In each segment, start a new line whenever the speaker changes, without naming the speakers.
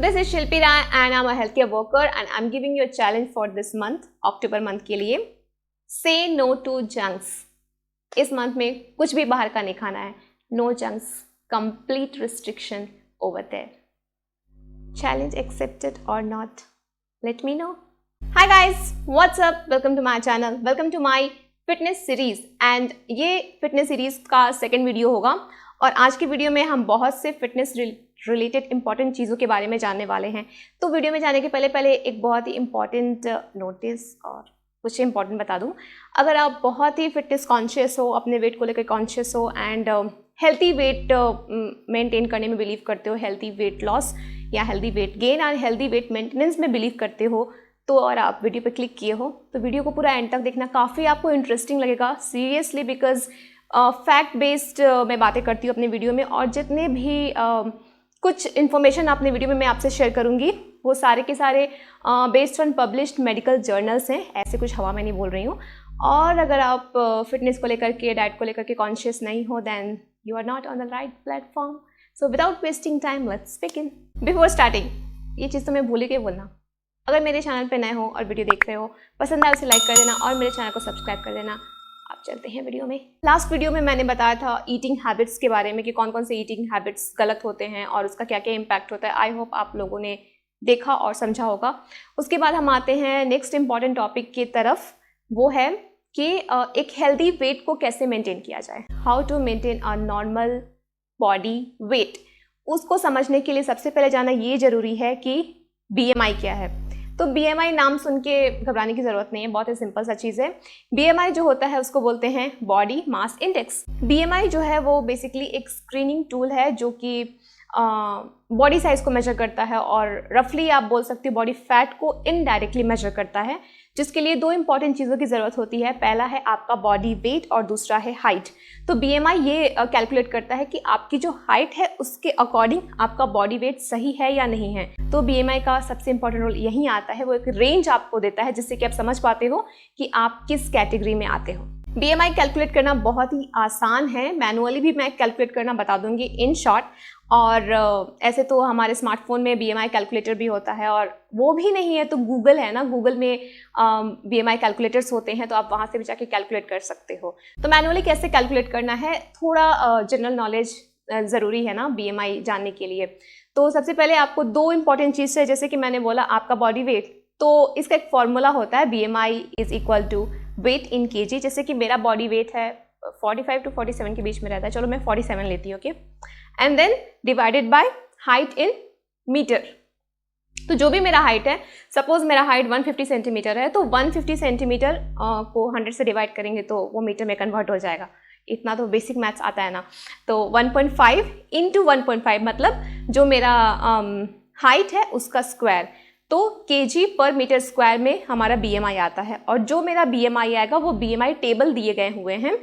This is Shilpi Rai and I'm a healthcare worker and I'm giving you a challenge for this month, October month के लिए. Say no to junks. इस month में कुछ भी बाहर का नहीं खाना है. No junks. Complete restriction over there. Challenge accepted or not? Let me know. Hi guys, what's up? Welcome to my channel. Welcome to my fitness series. And ये fitness series का second video होगा. और आज की video में हम बहुत से फिटनेस रिलेटेड इंपॉर्टेंट चीज़ों के बारे में जानने वाले हैं. तो वीडियो में जाने के पहले एक बहुत ही इंपॉर्टेंट नोटिस और कुछ इंपॉर्टेंट बता दूं. अगर आप बहुत ही फिटनेस कॉन्शियस हो, अपने वेट को लेकर कॉन्शियस हो एंड हेल्थी वेट मेंटेन करने में बिलीव करते हो, हेल्थी वेट लॉस या हेल्थी वेट गेन और हेल्थी वेट मेंटेनेंस में बिलीव करते हो, तो और आप वीडियो पर क्लिक किए हो तो वीडियो को पूरा एंड तक देखना. काफ़ी आपको इंटरेस्टिंग लगेगा सीरियसली, बिकॉज फैक्ट बेस्ड मैं बातें करती हूँ अपनी वीडियो में. और जितने भी कुछ इन्फॉर्मेशन अपने वीडियो में मैं आपसे शेयर करूँगी वो सारे के सारे based on published medical journals हैं. ऐसे कुछ हवा में नहीं बोल रही हूँ. और अगर आप फिटनेस को लेकर के, डाइट को लेकर के कॉन्शियस नहीं हो, then you are not on the right platform. So without wasting time let's begin. Before starting, ये चीज़ तो मैं भूल ही गई बोलना, अगर मेरे चैनल पे नए हो और वीडियो देख रहे हो, पसंद आए उसे लाइक कर देना और मेरे चैनल को सब्सक्राइब कर देना. आप चलते हैं वीडियो में. लास्ट वीडियो में मैंने बताया था ईटिंग हैबिट्स के बारे में कि कौन कौन से ईटिंग हैबिट्स गलत होते हैं और उसका क्या क्या इम्पैक्ट होता है. आई होप आप लोगों ने देखा और समझा होगा. उसके बाद हम आते हैं नेक्स्ट इंपॉर्टेंट टॉपिक की तरफ. वो है कि एक हेल्दी वेट को कैसे मेंटेन किया जाए. How to maintain a normal body weight. उसको समझने के लिए सबसे पहले जानना ये ज़रूरी है कि BMI क्या है. तो BMI नाम सुन के घबराने की ज़रूरत नहीं है, बहुत ही सिंपल सा चीज़ है. BMI जो होता है उसको बोलते हैं बॉडी मास इंडेक्स. BMI जो है वो बेसिकली एक स्क्रीनिंग टूल है जो कि बॉडी साइज़ को मेजर करता है और रफली आप बोल सकते हो बॉडी फैट को इनडायरेक्टली मेजर करता है, जिसके लिए दो इंपॉर्टेंट चीज़ों की ज़रूरत होती है. पहला है आपका बॉडी वेट और दूसरा है हाइट. तो BMI ये कैलकुलेट करता है कि आपकी जो हाइट है उसके अकॉर्डिंग आपका बॉडी वेट सही है या नहीं है. तो BMI का सबसे इंपॉर्टेंट रोल यहीं आता है. वो एक रेंज आपको देता है जिससे कि आप समझ पाते हो कि आप किस कैटेगरी में आते हो. BMI कैलकुलेट करना बहुत ही आसान है. मैनुअली भी मैं कैलकुलेट करना बता दूंगी इन शॉर्ट. और ऐसे तो हमारे स्मार्टफोन में BMI कैलकुलेटर भी होता है, और वो भी नहीं है तो गूगल है ना, गूगल में BMI कैलकुलेटर्स होते हैं, तो आप वहाँ से भी जाके कैलकुलेट कर सकते हो. तो मैनुअली कैसे कैलकुलेट करना है, थोड़ा जनरल नॉलेज ज़रूरी है ना BMI जानने के लिए. तो सबसे पहले आपको दो इंपॉर्टेंट चीज़ है, जैसे कि मैंने बोला आपका बॉडी वेट, तो इसका एक फॉर्मूला होता है BMI is equal to weight in kg. जैसे कि मेरा बॉडी वेट है 45 to 47 के बीच में रहता है, चलो मैं 47 लेती हूँ, okay. And then divided by height in metre. तो जो भी मेरा हाइट है, सपोज मेरा हाइट 150 सेंटीमीटर है, तो 150 सेंटीमीटर को 100 से डिवाइड करेंगे तो वो मीटर में कन्वर्ट हो जाएगा. इतना तो बेसिक मैथ्स आता है ना. तो 1.5 इंटू 1.5 मतलब जो मेरा हाइट है उसका स्क्वायर. तो kg पर मीटर स्क्वायर में हमारा BMI आता है. और जो मेरा BMI आएगा वो BMI टेबल दिए गए हुए हैं.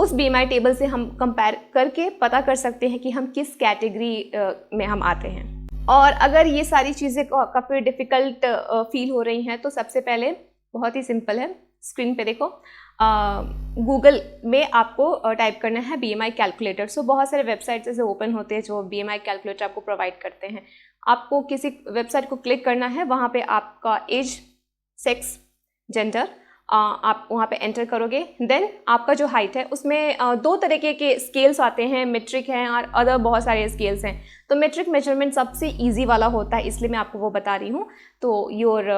उस BMI टेबल से हम कंपेयर करके पता कर सकते हैं कि हम किस कैटेगरी में हम आते हैं. और अगर ये सारी चीज़ें काफ़ी डिफ़िकल्ट फील हो रही हैं तो सबसे पहले बहुत ही सिंपल है. स्क्रीन पे देखो, गूगल में आपको टाइप करना है BMI कैलकुलेटर. सो बहुत सारे वेबसाइट्स ऐसे ओपन होते हैं जो BMI कैलकुलेटर आपको प्रोवाइड करते हैं. आपको किसी वेबसाइट को क्लिक करना है, वहाँ पे आपका एज, सेक्स, जेंडर आप वहाँ पे एंटर करोगे. देन आपका जो हाइट है उसमें दो तरीके के स्केल्स आते हैं, मेट्रिक हैं और अदर बहुत सारे स्केल्स हैं. तो मेट्रिक मेजरमेंट सबसे इजी वाला होता है, इसलिए मैं आपको वो बता रही हूँ. तो your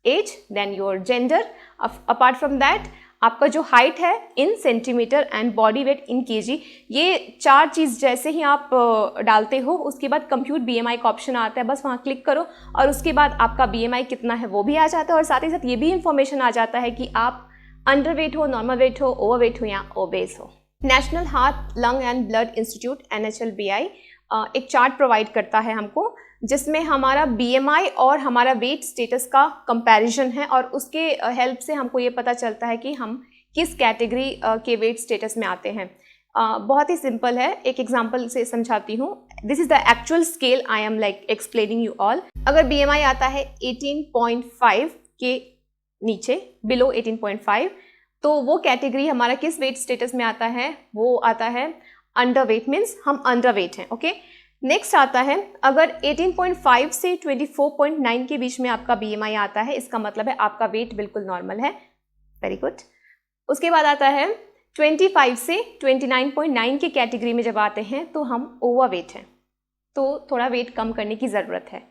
age, then your gender, apart from that आपका जो हाइट है in centimetre and body weight in kg. ये चार चीज़ जैसे ही आप डालते हो उसके बाद कंप्यूट BMI का ऑप्शन आता है. बस वहाँ क्लिक करो और उसके बाद आपका BMI कितना है वो भी आ जाता है. और साथ ही साथ ये भी इंफॉर्मेशन आ जाता है कि आप अंडर वेट हो, नॉर्मल वेट हो, ओवर वेट हो या ओबेस हो. National heart, lung and blood institute NHLBI एक चार्ट प्रोवाइड करता है हमको, जिसमें हमारा BMI और हमारा वेट स्टेटस का कंपैरिजन है. और उसके हेल्प से हमको ये पता चलता है कि हम किस कैटेगरी के वेट स्टेटस में आते हैं. बहुत ही सिंपल है, एक एग्जांपल से समझाती हूँ. This is the actual scale I am like explaining you all. अगर BMI आता है 18.5 के नीचे, बिलो 18.5, तो वो कैटेगरी हमारा किस वेट स्टेटस में आता है, वो आता है अंडर वेट. मीन्स हम अंडर वेट हैं, ओके. नेक्स्ट आता है, अगर 18.5 से 24.9 के बीच में आपका BMI आता है, इसका मतलब है आपका वेट बिल्कुल नॉर्मल है। Very good. उसके बाद आता है 25 से 29.9 की कैटेगरी में जब आते हैं तो हम ओवरवेट हैं, तो थोड़ा वेट कम करने की ज़रूरत है।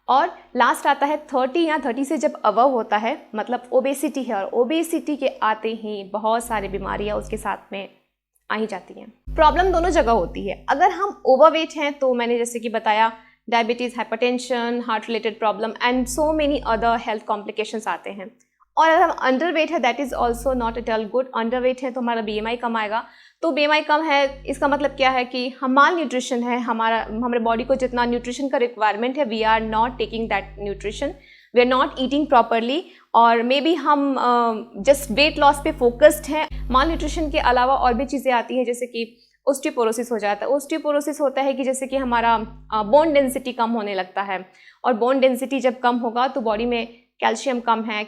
और लास्ट आता है 30 या 30 से जब अबव होता है, मतलब ओबेसिटी है, और ओबेसिटी के आते ही बहुत सारी बीमारियां उसके साथ में आ ही जाती हैं। प्रॉब्लम दोनों जगह होती है। अगर हम ओवरवेट हैं तो मैंने जैसे कि बताया, diabetes, hypertension, heart related problem and so many other health complications आते हैं। और अगर हम अंडरवेट है, that is also not at all good. Underweight है तो हमारा BMI कम आएगा। तो BMI कम है, इसका मतलब क्या है कि हम माल न्यूट्रिशन है, हमारे बॉडी को जितना न्यूट्रिशन का रिक्वायरमेंट है, we are not taking that nutrition, we are not eating properly, और मे बी हम जस्ट वेट लॉस पे फोकस्ड हैं। माल न्यूट्रिशन के अलावा और भी चीज़ें आती हैं, जैसे कि ओस्टियोपोरोसिस हो जाता है। ओस्टियोपोरोसिस होता है कि जैसे कि हमारा बोन डेंसिटी कम होने लगता है, और बोन डेंसिटी जब कम होगा तो बॉडी में कैल्शियम कम है,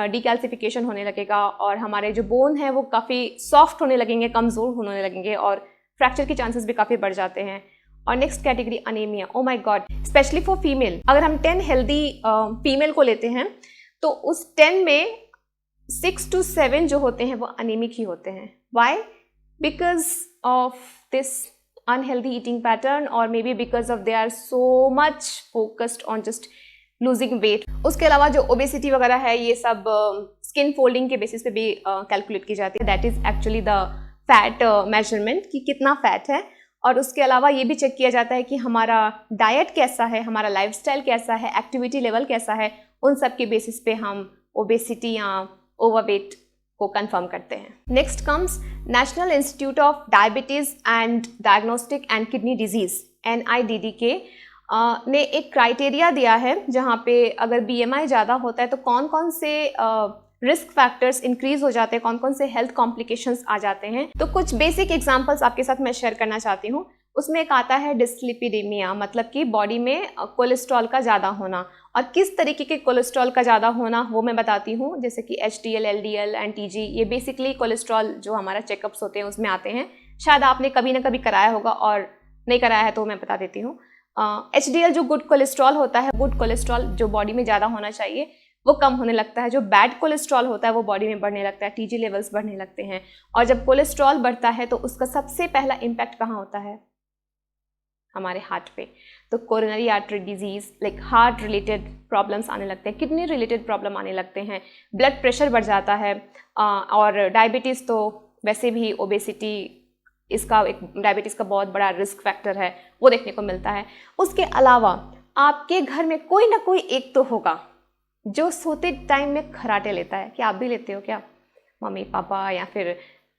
डीकैल्सिफिकेशन होने लगेगा, और हमारे जो बोन है वो काफ़ी सॉफ्ट होने लगेंगे, कमज़ोर होने लगेंगे, और फ्रैक्चर के चांसेस भी काफ़ी बढ़ जाते हैं। और next category anaemia. Oh my God, specially for female. अगर हम 10 हेल्दी फीमेल को लेते हैं तो उस 10 में 6 to 7 जो होते हैं वो अनीमिक ही होते हैं। Why? Because of this unhealthy eating pattern, और मे be because of they are so much focused on just losing weight. उसके अलावा जो ओबेसिटी वगैरह है, ये सब स्किन फोल्डिंग के बेसिस पे भी कैलकुलेट की जाती है। That is actually the fat measurement, कि कितना फैट है। और उसके अलावा ये भी चेक किया जाता है कि हमारा डाइट कैसा है, हमारा लाइफस्टाइल कैसा है, एक्टिविटी लेवल कैसा है। उन सब के बेसिस पे हम ओबेसिटी या ओवरवेट को कंफर्म करते हैं। Next comes national institute of diabetes and diagnostic and kidney disease, NIDDK ने एक क्राइटेरिया दिया है, जहाँ पे अगर BMI ज़्यादा होता है तो कौन कौन से रिस्क फैक्टर्स इंक्रीज हो जाते हैं, कौन कौन से हेल्थ कॉम्प्लिकेशंस आ जाते हैं। तो कुछ बेसिक एग्जांपल्स आपके साथ मैं शेयर करना चाहती हूँ। उसमें एक आता है डिस्लिपिडेमिया, मतलब कि बॉडी में कोलेस्ट्रॉल का ज़्यादा होना। और किस तरीके के कोलेस्ट्रॉल का ज़्यादा होना वो मैं बताती हूँ, जैसे कि HDL, LDL एंड TG। ये बेसिकली कोलेस्ट्रॉल जो हमारा चेकअप्स होते हैं उसमें आते हैं। शायद आपने कभी ना कभी कराया होगा, और नहीं कराया है तो मैं बता देती हूँ। HDL जो गुड कोलेस्ट्रॉल होता है, गुड कोलेस्ट्रॉल जो बॉडी में ज़्यादा होना चाहिए वो कम होने लगता है। जो बैड कोलेस्ट्रॉल होता है वो बॉडी में बढ़ने लगता है, TG लेवल्स बढ़ने लगते हैं। और जब कोलेस्ट्रॉल बढ़ता है तो उसका सबसे पहला इम्पैक्ट कहाँ होता है? हमारे हार्ट पे। तो coronary artery disease, like heart related problems आने लगते हैं, किडनी रिलेटेड प्रॉब्लम आने लगते हैं, ब्लड प्रेशर बढ़ जाता है, और डायबिटीज़ तो वैसे भी, ओबेसिटी इसका एक डायबिटीज़ का बहुत बड़ा रिस्क फैक्टर है, वो देखने को मिलता है। उसके अलावा आपके घर में कोई ना कोई एक तो होगा जो सोते टाइम में खर्राटे लेता है। क्या आप भी लेते हो क्या? मम्मी पापा, या फिर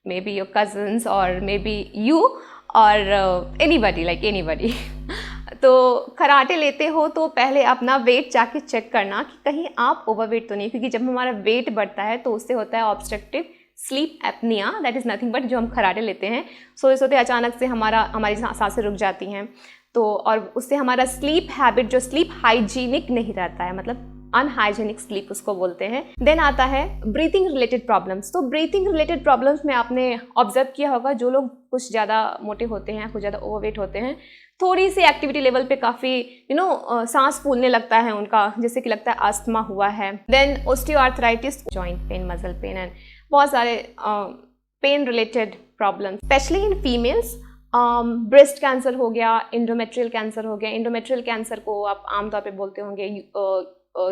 मे बी योर कजन्स, और मे बी यू, और एनीबडी, लाइक एनीबडी। तो खर्राटे लेते हो तो पहले अपना वेट जाके चेक करना कि कहीं आप ओवरवेट तो नहीं, क्योंकि जब हमारा वेट बढ़ता है तो उससे होता है obstructive sleep apnoea. That is nothing but जो हम खर्राटे लेते हैं, सोते सोते अचानक से हमारी सांसें रुक जाती हैं, तो और उससे हमारा स्लीप हैबिट, जो स्लीप हाइजीनिक नहीं रहता है, मतलब अनहाइजीनिक स्लीप उसको बोलते हैं। देन आता है ब्रीथिंग रिलेटेड प्रॉब्लम्स। तो ब्रीथिंग रिलेटेड प्रॉब्लम्स में आपने ऑब्जर्व किया होगा, जो लोग कुछ ज़्यादा मोटे होते हैं, कुछ ज़्यादा ओवरवेट होते हैं, थोड़ी सी एक्टिविटी लेवल पे काफ़ी सांस फूलने लगता है उनका, जैसे कि लगता है अस्थमा हुआ है। Then osteoarthritis, joint pain, muscle pain, and बहुत सारे pain related problem, specially in females. Breast cancer हो गया, इंडोमेट्रियल कैंसर हो गया। इंडोमेट्रियल कैंसर को आप आमतौर पे बोलते होंगे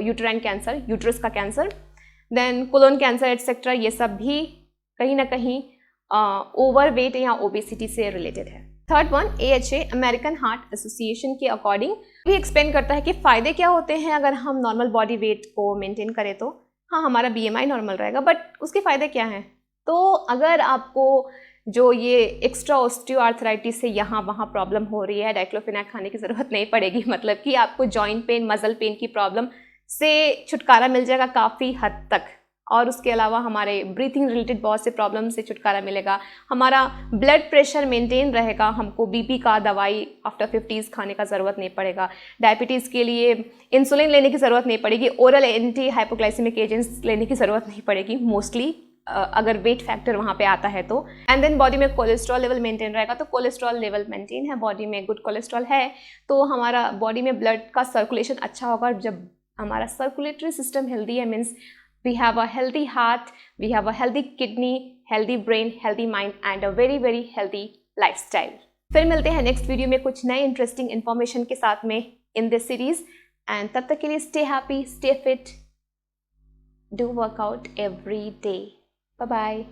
यूट्राइन कैंसर, यूट्रस का cancer. Then colon cancer etcetera, ये सब भी कहीं ना कहीं ओवरवेट या ओबेसिटी से रिलेटेड है। Third one, AHA, American heart association के अकॉर्डिंग भी एक्सप्लेन करता है कि फ़ायदे क्या होते हैं अगर हम नॉर्मल बॉडी वेट को मेंटेन करें। तो हाँ, हमारा BMI नॉर्मल रहेगा, बट उसके फ़ायदे क्या हैं? तो अगर आपको जो ये एक्स्ट्रा ऑस्टियोआर्थराइटिस से यहाँ वहाँ प्रॉब्लम हो रही है, डाइक्लोफेनाक खाने की ज़रूरत नहीं पड़ेगी। मतलब कि आपको जॉइंट पेन, मसल पेन की प्रॉब्लम से छुटकारा मिल जाएगा काफ़ी हद तक। और उसके अलावा हमारे ब्रीथिंग रिलेटेड बहुत से प्रॉब्लम से छुटकारा मिलेगा, हमारा ब्लड प्रेशर मेंटेन रहेगा, हमको BP का दवाई आफ्टर 50s खाने का ज़रूरत नहीं पड़ेगा, डायबिटीज़ के लिए इंसुलिन लेने की ज़रूरत नहीं पड़ेगी, ओरल एंटी हाइपोग्लाइसेमिक एजेंट्स लेने की ज़रूरत नहीं पड़ेगी मोस्टली, अगर वेट फैक्टर वहाँ पे आता है तो। एंड देन बॉडी में कोलेस्ट्रॉल लेवल मेंटेन रहेगा, तो कोलेस्ट्रॉल लेवल मेंटेन है बॉडी में, गुड कोलेस्ट्रॉल है तो हमारा बॉडी में ब्लड का सर्कुलेशन अच्छा होगा। जब हमारा सर्कुलेटरी सिस्टम हेल्दी है, means we have a healthy heart, we have a healthy kidney, healthy brain, healthy mind and a very very healthy lifestyle. फिर मिलते हैं नेक्स्ट वीडियो में कुछ नए इंटरेस्टिंग इन्फॉर्मेशन के साथ में इन दिस सीरीज। एंड तब तक के लिए stay happy, stay fit, do workout every day. Bye bye.